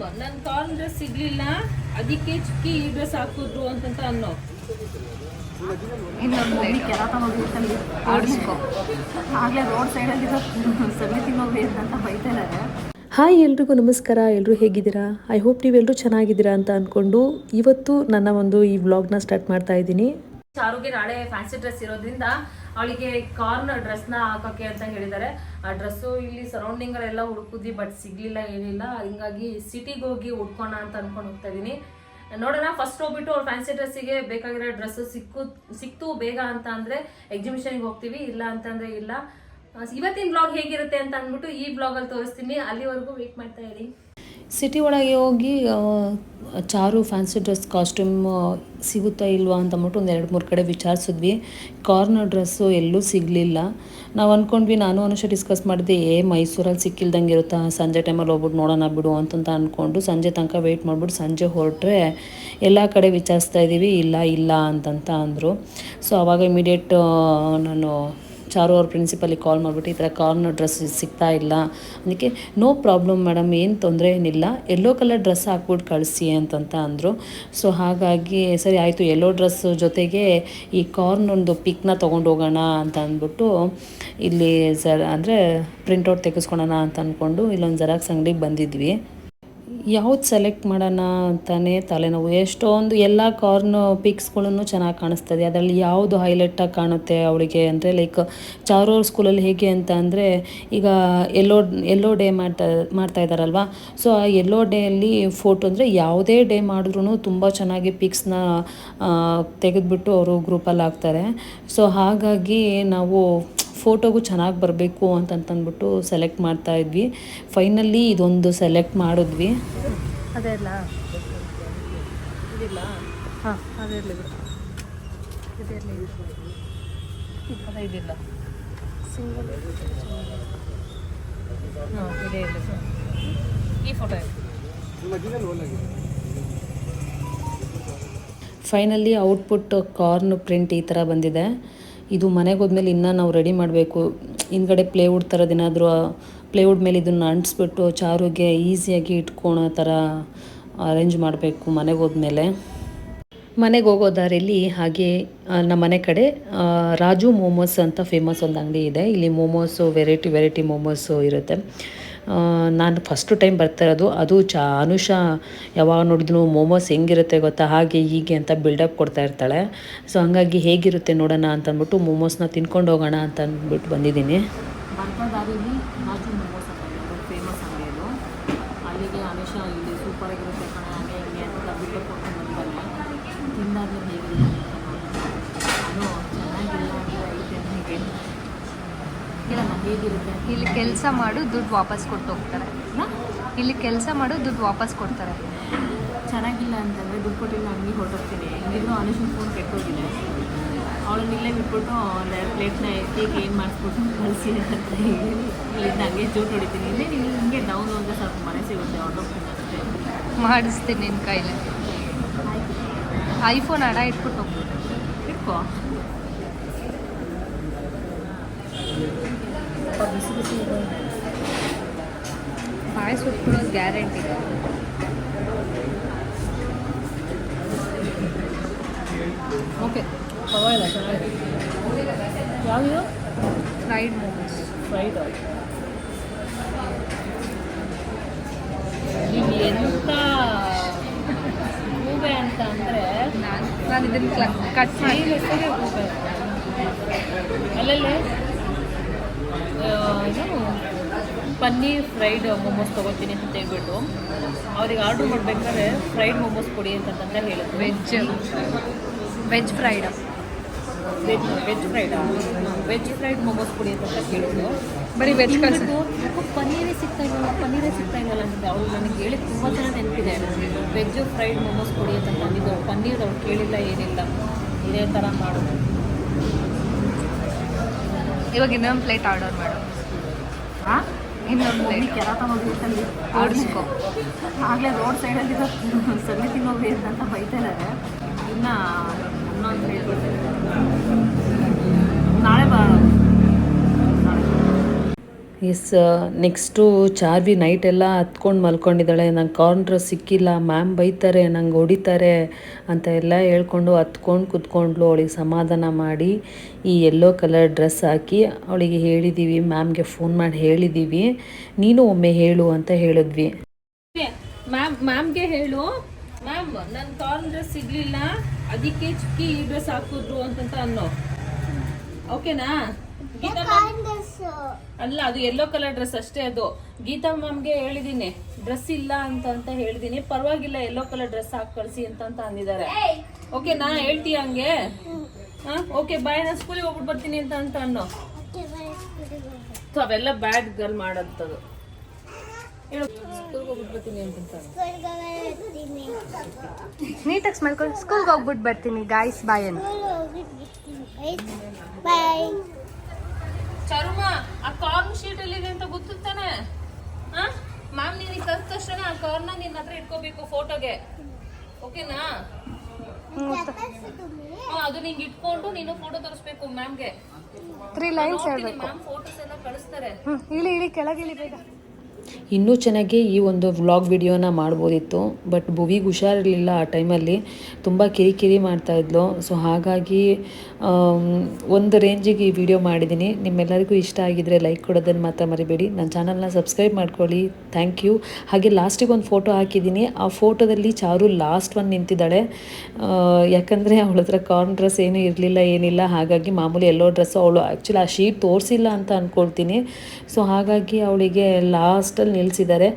ನನ್ನ corn dress ಸಿಗ್ಲಿಲ್ಲ, ಅದಕ್ಕೆ ಚಿಕ್ಕಿ ಈ ಡ್ರೆಸ್ ಹಾಕಿದ್ರು ಅಂತಂತ ಅನ್ನೋ. ಇನ್ನೊಂದು ಕೆರಾತ ಹೋಗಿರ್ತಲ್ಲಿ ಓಡಿಸ್ಕೊ, ಆಗಲೇ ರೋಡ್ ಸೈಡಲ್ಲಿರೋ ಸಮಿತಿ ಹೋಗಿ ಅಂತ ಬೈತಾ ಇದ್ದಾರೆ. ಹಾಯ್ ಎಲ್ರಿಗೂ ನಮಸ್ಕಾರ. ಎಲ್ಲರೂ ಹೇಗಿದ್ದೀರಾ? ಐ ಹೋಪ್ ನೀವೆಲ್ಲರೂ ಚೆನ್ನಾಗಿದ್ದೀರಾ ಅಂತ ಅಂದ್ಕೊಂಡು ಇವತ್ತು ನನ್ನ ಒಂದು ಈ ವ್ಲಾಗ್ನ ಸ್ಟಾರ್ಟ್ ಮಾಡ್ತಾ ಇದ್ದೀನಿ. ಚಾರುಗೆ ನಾಳೆ ಫ್ಯಾನ್ಸಿ ಡ್ರೆಸ್ ಇರೋದ್ರಿಂದ ಅವಳಿಗೆ ಕಾರ್ನ್ ಡ್ರೆಸ್ನ ಹಾಕೋಕ್ಕೆ ಅಂತ ಹೇಳಿದ್ದಾರೆ. ಆ ಡ್ರೆಸ್ಸು ಇಲ್ಲಿ ಸರೌಂಡಿಂಗಲ್ಲೆಲ್ಲ ಹುಡುಕಿದ್ವಿ, ಬಟ್ ಸಿಗಲಿಲ್ಲ, ಏನಿಲ್ಲ. ಹಿಂಗಾಗಿ ಸಿಟಿಗೆ ಹೋಗಿ ಉಟ್ಕೋಣ ಅಂತ ಅಂದ್ಕೊಂಡು ಹೋಗ್ತಾ ಇದ್ದೀನಿ. ನೋಡೋಣ, ಫಸ್ಟ್ ಹೋಗ್ಬಿಟ್ಟು ಅವ್ರು ಫ್ಯಾನ್ಸಿ ಡ್ರೆಸ್ಸಿಗೆ ಬೇಕಾಗಿರೋ ಡ್ರೆಸ್ಸು ಸಿಕ್ತು ಬೇಗ ಅಂತ ಅಂದರೆ ಎಕ್ಸಿಬಿಷನ್ಗೆ ಹೋಗ್ತೀವಿ, ಇಲ್ಲ ಅಂತಂದರೆ ಇಲ್ಲ. ಇವತ್ತಿನ ಬ್ಲಾಗ್ ಹೇಗಿರುತ್ತೆ ಅಂತ ಅಂದ್ಬಿಟ್ಟು ಈ ಬ್ಲಾಗಲ್ಲಿ ತೋರಿಸ್ತೀನಿ. ಅಲ್ಲಿವರೆಗೂ ವೇಟ್ ಮಾಡ್ತಾ ಇರಿ. ಸಿಟಿ ಒಳಗೆ ಹೋಗಿ ಚಾರು ಫ್ಯಾನ್ಸಿ ಡ್ರೆಸ್ ಕಾಸ್ಟ್ಯೂಮ್ ಸಿಗುತ್ತಾ ಇಲ್ವಾ ಅಂತ ಅಂದ್ಬಿಟ್ಟು ಒಂದು 2-3 ಕಡೆ ವಿಚಾರಿಸಿದ್ವಿ. ಕಾರ್ನರ್ ಡ್ರೆಸ್ಸು ಎಲ್ಲೂ ಸಿಗಲಿಲ್ಲ. ನಾವು ಅಂದ್ಕೊಂಡ್ವಿ, ನಾನು ಅನುಷ ಡಿಸ್ಕಸ್ ಮಾಡಿದೆ, ಮೈಸೂರಲ್ಲಿ ಸಿಕ್ಕಿಲ್ದಂಗೆ ಇರುತ್ತಾ, ಸಂಜೆ ಟೈಮಲ್ಲಿ ಹೋಗ್ಬಿಟ್ಟು ನೋಡೋಣ ಬಿಡು ಅಂತಂತ ಅಂದ್ಕೊಂಡು ಸಂಜೆ ತನಕ ವೆಯ್ಟ್ ಮಾಡಿಬಿಟ್ಟು ಸಂಜೆ ಹೊರಟ್ರೆ ಎಲ್ಲ ಕಡೆ ವಿಚಾರಿಸ್ತಾ ಇದ್ದೀವಿ, ಇಲ್ಲ ಅಂತಂತ ಅಂದರು. ಸೊ ಆವಾಗ ಇಮಿಡಿಯೇಟ್ ನಾನು ಚಾರು ಅವ್ರ ಪ್ರಿನ್ಸಿಪಲಿಗೆ ಕಾಲ್ ಮಾಡಿಬಿಟ್ಟು ಈ ಥರ ಕಾರ್ನರ್ ಡ್ರೆಸ್ ಸಿಗ್ತಾ ಇಲ್ಲ. ಅದಕ್ಕೆ ನೋ ಪ್ರಾಬ್ಲಮ್ ಮೇಡಮ್, ಏನು ತೊಂದರೆ ಏನಿಲ್ಲ, ಯೆಲ್ಲೋ ಕಲರ್ ಡ್ರೆಸ್ ಹಾಕ್ಬಿಟ್ಟು ಕಳಿಸಿ ಅಂತಂತ ಅಂದರು. ಸೊ ಹಾಗಾಗಿ ಸರಿ ಆಯಿತು, ಯೆಲ್ಲೋ ಡ್ರೆಸ್ ಜೊತೆಗೆ ಈ ಕಾರ್ನ್ ಒಂದು ಪಿಕ್ನ ತೊಗೊಂಡು ಹೋಗೋಣ ಅಂತ ಅಂದ್ಬಿಟ್ಟು ಇಲ್ಲಿ ಅಂದರೆ ಪ್ರಿಂಟೌಟ್ ತೆಗೆಸ್ಕೊಳೋಣ ಅಂತ ಅಂದ್ಕೊಂಡು ಇಲ್ಲೊಂದು ಜೆರಾಕ್ಸ್ ಅಂಗಡಿಗೆ ಬಂದಿದ್ವಿ. ಯಾವ್ದು ಸೆಲೆಕ್ಟ್ ಮಾಡೋಣ ಅಂತಲೇ ತಲೆನೋವು. ಎಷ್ಟೊಂದು ಎಲ್ಲ ಕಾರ್ನ್ ಪಿಕ್ಸ್ಗಳನ್ನು ಚೆನ್ನಾಗಿ ಕಾಣಿಸ್ತದೆ, ಅದರಲ್ಲಿ ಯಾವುದು ಹೈಲೈಟಾಗಿ ಕಾಣುತ್ತೆ ಅವಳಿಗೆ ಅಂದರೆ ಲೈಕ್ ಚಾರು ಅವ್ರ ಸ್ಕೂಲಲ್ಲಿ ಹೇಗೆ ಅಂತ ಅಂದರೆ ಈಗ ಎಲ್ಲೋ ಡೇ ಮಾಡ್ತಾ ಇದ್ದಾರಲ್ವ. ಸೊ ಆ ಎಲ್ಲೋ ಡೇಯಲ್ಲಿ ಫೋಟೋ ಅಂದರೆ ಯಾವುದೇ ಡೇ ಮಾಡಿದ್ರೂ ತುಂಬ ಚೆನ್ನಾಗಿ ಪಿಕ್ಸ್ನ ತೆಗೆದುಬಿಟ್ಟು ಅವರು ಗ್ರೂಪಲ್ಲಿ ಹಾಕ್ತಾರೆ. ಸೊ ಹಾಗಾಗಿ ನಾವು ಫೋಟೋಗೂ ಚೆನ್ನಾಗಿ ಬರಬೇಕು ಅಂತಂತಂದ್ಬಿಟ್ಟು ಸೆಲೆಕ್ಟ್ ಮಾಡ್ತಾ ಇದ್ವಿ. ಫೈನಲಿ ಇದೊಂದು ಸೆಲೆಕ್ಟ್ ಮಾಡಿದ್ವಿ. ಅದೇ ಇಲ್ಲ ಇದಿಲ್ಲ, ಹಾಂ ಅದೇ ಇರಲಿ ಬಿಡು, ಅದೇ ಇದಿಲ್ಲ, ಸಿಂಗಲ್ ಹಾಂ ಇದೇ ಇಲ್ಲ ಸರ್. ಈ photo finally output corn print ಈ ಥರ ಬಂದಿದೆ. ಇದು ಮನೆಗೆ ಹೋದ್ಮೇಲೆ ಇನ್ನೂ ನಾವು ರೆಡಿ ಮಾಡಬೇಕು. ಹಿಂದ್ಗಡೆ ಪ್ಲೇವುಡ್ ಥರದ್ದೇನಾದರೂ ಪ್ಲೇವುಡ್ ಮೇಲೆ ಇದನ್ನು ಅಂಟಿಸ್ಬಿಟ್ಟು ಚಾರುಗೆ ಈಸಿಯಾಗಿ ಇಟ್ಕೊಳೋ ಥರ ಅರೇಂಜ್ ಮಾಡಬೇಕು ಮನೆಗೆ ಹೋದ್ಮೇಲೆ. ಮನೆಗೆ ಹೋಗೋ ದಾರಿಯಲ್ಲಿ ಹಾಗೆ ನಮ್ಮ ಮನೆ ಕಡೆ ರಾಜು ಮೋಮೋಸ್ ಅಂತ ಫೇಮಸ್ ಒಂದು ಅಂಗಡಿ ಇದೆ. ಇಲ್ಲಿ ಮೋಮೋಸು ವೆರೈಟಿ ಮೋಮೋಸು ಇರುತ್ತೆ. ನಾನು ಫಸ್ಟು ಟೈಮ್ ಬರ್ತಾ ಇರೋದು. ಅದು ಅನುಷ ಯಾವಾಗ ನೋಡಿದ್ರು ಮೋಮೋಸ್ ಹೆಂಗಿರುತ್ತೆ ಗೊತ್ತಾ, ಹಾಗೆ ಹೀಗೆ ಅಂತ ಬಿಲ್ಡಪ್ ಕೊಡ್ತಾ ಇರ್ತಾಳೆ. ಸೊ ಹಂಗಾಗಿ ಹೇಗಿರುತ್ತೆ ನೋಡೋಣ ಅಂತಂದ್ಬಿಟ್ಟು ಮೋಮೋಸ್ನ ತಿನ್ಕೊಂಡು ಹೋಗೋಣ ಅಂತ ಅಂದ್ಬಿಟ್ಟು ಬಂದಿದ್ದೀನಿ. ಬರ್ತಾ ದಾರಿಲಿ ರಾಜು ಮೋಮೋಸ್ ಅಂತ ಫೇಮಸ್ ಅಂಗಡಿ ಅದು. ಅಲ್ಲಿಗೆ ಅನುಷ ಇಲ್ಲಿ ಸೂಪರಾಗಿರುತ್ತೆ ಕಣೆ, ಹಾಗೆ ಹಿಂಗೆ ಅಂತ ಬಿಟ್ಟು ಕೊಟ್ಟು ಬಂದಿದ್ದಾನೆ. ತಿಂದಾದ್ಮೇಲೆ ಹೇಗಿದೆ ನಾನು ಚೆನ್ನಾಗಿಲ್ಲ ಅಂದರೆ ಐತೆ ಹೇಗೆ ಇಲ್ಲ, ನಾನು ಹೇಗಿರುತ್ತೆ. ಇಲ್ಲಿ ಕೆಲಸ ಮಾಡು, ದುಡ್ಡು ವಾಪಸ್ ಕೊಟ್ಟು ಹೋಗ್ತಾರೆ. ಇಲ್ಲಿ ಕೆಲಸ ಮಾಡು, ದುಡ್ಡು ವಾಪಸ್ ಕೊಡ್ತಾರೆ. ಚೆನ್ನಾಗಿಲ್ಲ ಅಂತಂದರೆ ದುಡ್ಡು ಕೊಟ್ಟಿಲ್ಲ, ಅಂಗಡಿ ಹೊರಟೋಗ್ತೀನಿ. ಹೆಂಗಿದ್ರು ಅನುಷನ್ ಫೋನ್ ಕೆಟ್ಟೋಗಿದೆ, ಅವಳನ್ನ ಇಲ್ಲೇ ಬಿಟ್ಬಿಟ್ಟು ಒಂದು ಪ್ಲೇಟ್ನ ಎತ್ತಿಗೆ ಏನು ಮಾಡಿಸ್ಬಿಟ್ಟು ಕಳಿಸಿ ಅಂತ ಹೇಳಿ ಇಲ್ಲಿಂದ ಹಂಗೆ ಜೋಟ್ ಹೊಡಿತೀನಿ. ಇಲ್ಲೇ ನೀವು ಹಿಂಗೆ ಡೌನ್ ಅಂದರೆ ಸ್ವಲ್ಪ ಮನೆ ಸಿಗುತ್ತೆ, ಹೊರಟೋಗ್ತೀನಿ ಅಷ್ಟೇ. ಮಾಡಿಸ್ತೀನಿ ನಿನ್ನ ಕೈಲಿ. ಐಫೋನ್ ಅಡ ಇಟ್ಬಿಟ್ಟು ಹೋಗ್ಬಿಟ್ಟು ಇಟ್ಕೋ. ಬಿಸಿ ಬಿಸಿ ಇದೆ, ಬಾಯಿ ಸುಟ್ಬಿಡೋದು ಗ್ಯಾರಂಟಿ. ಓಕೆ ಪರವಾಗಿಲ್ಲ, ಚೆನ್ನಾಗಿದೆ. ಯಾವುದು ಫ್ರೈಡ್ ಮೋಮೋಸ್. ಫ್ರೈಡ್ ನೀವು ಎಂಥ ಹೂವೆ ಅಂತ ಅಂದರೆ ನಾನು ಇದನ್ನು ಕಟ್ ಮಾಡಿ ಹೆಸರೇ ಹೂವೆ. ಅಲ್ಲಲ್ಲೇ ಏನು ಪನ್ನೀರ್ ಫ್ರೈಡ್ ಮೋಮೋಸ್ ತೊಗೋತೀನಿ ಅಂತ ಹೇಳ್ಬಿಟ್ಟು ಅವ್ರಿಗೆ ಆರ್ಡ್ರ್ ಮಾಡಬೇಕಾದ್ರೆ ಫ್ರೈಡ್ ಮೋಮೋಸ್ ಕೊಡಿ ಅಂತಂತ ಹೇಳಿದ್ರು. ವೆಜ್ ಫ್ರೈಡ್ ಫ್ರೈಡ್ ಮೋಮೋಸ್ ಕೊಡಿ ಅಂತ ಕೇಳಿದ್ರು. ಬರೀ ವೆಜ್ ಕಳಿಸು. ಯಾಕೋ ಪನ್ನೀರೇ ಸಿಗ್ತಾ ಇಲ್ಲ ಅಂತ ಅವಳು ನನಗೆ ಹೇಳಿ ತುಂಬ ಜನ ನೆನಪಿದೆ. ವೆಜ್ ಫ್ರೈಡ್ ಮೋಮೋಸ್ ಕೊಡಿ ಅಂತ ತಂದಿದ್ದು. ಪನ್ನೀರ್ ಅವ್ರು ಕೇಳಿಲ್ಲ, ಏನಿಲ್ಲ, ಇದೇ ಥರ ಮಾಡೋದು. ಇವಾಗ ಇನ್ನೊಂದು ಪ್ಲೇಟ್ ಆರ್ಡರ್ ಮಾಡು. ಹಾಂ, ಇನ್ನೊಂದು ಪ್ಲೇಟ್ ಕೆರಾತ ಹೋಗಿರ್ತಲ್ಲಿ ಓಡಿಸ್ಕೊ. ಆಗಲೇ ರೋಡ್ ಸೈಡಲ್ಲಿರೋ ಸಮಿತಿ ಹೋಗಿ ಅಂತ ಬೈತಾ ಇದ್ದಾರೆ. ಇನ್ನು ಇನ್ನೊಂದು ಪ್ಲೇಟ್ ನಾಳೆ ಎಸ್ ನೆಕ್ಸ್ಟು ಚಾರ್ವಿ ನೈಟೆಲ್ಲ ಹತ್ಕೊಂಡು ಮಲ್ಕೊಂಡಿದ್ದಾಳೆ. ನಂಗೆ ಕಾರ್ನ್ ಡ್ರೆಸ್ ಸಿಕ್ಕಿಲ್ಲ, ಮ್ಯಾಮ್ ಬೈತಾರೆ, ನಂಗೆ ಹೊಡಿತಾರೆ ಅಂತ ಎಲ್ಲ ಹೇಳ್ಕೊಂಡು ಹತ್ಕೊಂಡು ಕೂತ್ಕೊಂಡ್ಲು. ಅವಳಿಗೆ ಸಮಾಧಾನ ಮಾಡಿ ಈ ಯೆಲ್ಲೋ ಕಲರ್ ಡ್ರೆಸ್ ಹಾಕಿ ಅವಳಿಗೆ ಹೇಳಿದ್ದೀವಿ, ಮ್ಯಾಮ್ಗೆ ಫೋನ್ ಮಾಡಿ ಹೇಳಿದ್ದೀವಿ, ನೀನು ಒಮ್ಮೆ ಹೇಳು ಅಂತ ಹೇಳಿದ್ವಿ. ಮ್ಯಾಮ್ಗೆ ಹೇಳು, ಮ್ಯಾಮ್ ನನ್ನ ಕಾರ್ನ್ ಡ್ರೆಸ್ ಸಿಗ್ಲಿಲ್ಲ, ಅದಕ್ಕೆ ಚಿಕ್ಕಿ ಈ ಡ್ರೆಸ್ ಹಾಕಿದ್ರು ಅಂತ ಅನ್ನೋ. ಓಕೆನಾ? ಗೀತಾ ಮ್ಯಾಮ್ ಅಲ್ಲ, ಅದು ಯೆಲ್ಲೋ ಕಲರ್ ಡ್ರೆಸ್ ಅಷ್ಟೇ. ಅದು ಗೀತಾ ಮ್ಯಾಮ್ಗೆ ಹೇಳಿದೀನಿ ಡ್ರೆಸ್ ಇಲ್ಲ ಅಂತ ಹೇಳಿದೀನಿ, ಪರವಾಗಿಲ್ಲ ಯೆಲ್ಲೋ ಕಲರ್ ಡ್ರೆಸ್ ಹಾಕಿ ಕಳಿಸಿ ಅಂತ ಅಂದಿದ್ದಾರೆ. ಓಕೆನಾ? ಹೇಳ್ತೀಯ ಹಂಗೆ? ಓಕೆ ಬಾಯ್, ನಾನು ಸ್ಕೂಲಿಗೆ ಹೋಗ್ಬಿಟ್ಟು ಬರ್ತೀನಿ ಅಂತ ಅನ್ನೋ. ಅವೆಲ್ಲ ಬ್ಯಾಡ್ ಗರ್ಲ್ ಮಾಡೋದು. ಹೇಳು, ಸ್ಕೂಲ್ಗೆ ಹೋಗ್ಬಿಟ್ಟು ಬರ್ತೀನಿ ಅಂತ. ನೀಟಾಗಿ ಮಾಡ್ಕೊಂಡು ಸ್ಕೂಲ್ಗೆ ಹೋಗ್ಬಿಟ್ಟು ಬರ್ತೀನಿ ಗಾಯ್ಸ್, ಬಾಯ್ ಅಂತ. ಚರುಮ, ಆ ಕಾರ್ನ್ ಶೀಟ್ ಎಲ್ಲಿದೆ ಅಂತ ಗೊತ್ತಾನೆ? ಮ್ಯಾಮ್ ನೀನು ಕಲ್ತ ತಕ್ಷಣ ಆ ಕಾರ್ನ ನಿನ್ನ ಹತ್ರ ಇಟ್ಕೋಬೇಕು ಫೋಟೋಗೆ. ಓಕೆನಾ? ಅದು ನಿಂಗೆ ಇಟ್ಕೊಂಡು ನೀನು ಫೋಟೋ ತೋರಿಸ್ಬೇಕು ಮ್ಯಾಮ್ಗೆ. 3 ಲೈನ್ಸ್ ಹೇಳ್ಬೇಕು. ಮ್ಯಾಮ್ ಫೋಟೋಸ್ ಎಲ್ಲ ಕಳಿಸ್ತಾರೆ. ಇಳಿ ಕೆಳಗೆ ಇಳಿ ಬೇಗ. ಇನ್ನೂ ಚೆನ್ನಾಗಿ ಈ ಒಂದು ವ್ಲಾಗ್ ವಿಡಿಯೋನ ಮಾಡ್ಬೋದಿತ್ತು, ಬಟ್ ಭುವಿಗೆ ಹುಷಾರಿರಲಿಲ್ಲ ಆ ಟೈಮಲ್ಲಿ, ತುಂಬ ಕಿರಿಕಿರಿ ಮಾಡ್ತಾಯಿದ್ಲು. ಸೊ ಹಾಗಾಗಿ ಒಂದು ರೇಂಜಿಗೆ ಈ ವಿಡಿಯೋ ಮಾಡಿದ್ದೀನಿ. ನಿಮ್ಮೆಲ್ಲರಿಗೂ ಇಷ್ಟ ಆಗಿದ್ದರೆ ಲೈಕ್ ಕೊಡೋದನ್ನು ಮಾತ್ರ ಮರಿಬೇಡಿ. ನನ್ನ ಚಾನಲ್ನ ಸಬ್ಸ್ಕ್ರೈಬ್ ಮಾಡ್ಕೊಳ್ಳಿ. Thank you. ಹಾಗೆ ಲಾಸ್ಟಿಗೆ ಒಂದು ಫೋಟೋ ಹಾಕಿದ್ದೀನಿ. ಆ ಫೋಟೋದಲ್ಲಿ ಚಾರು ಲಾಸ್ಟ್ ಒಂದು ನಿಂತಿದ್ದಾಳೆ. ಯಾಕಂದರೆ ಅವಳ ಹತ್ರ ಕಾರ್ನ್ ಡ್ರೆಸ್ ಏನೂ ಇರಲಿಲ್ಲ, ಏನಿಲ್ಲ. ಹಾಗಾಗಿ ಮಾಮೂಲಿ ಎಲ್ಲೋ ಡ್ರೆಸ್ಸು, ಅವಳು ಆ್ಯಕ್ಚುಲಿ ಆ ಶೀಟ್ ತೋರಿಸಿಲ್ಲ ಅಂತ ಅಂದ್ಕೊಳ್ತೀನಿ. ಸೊ ಹಾಗಾಗಿ ಅವಳಿಗೆ ಲಾಸ್ಟಲ್ಲಿ ನಿಲ್ಲಿಸಿದ್ದಾರೆ.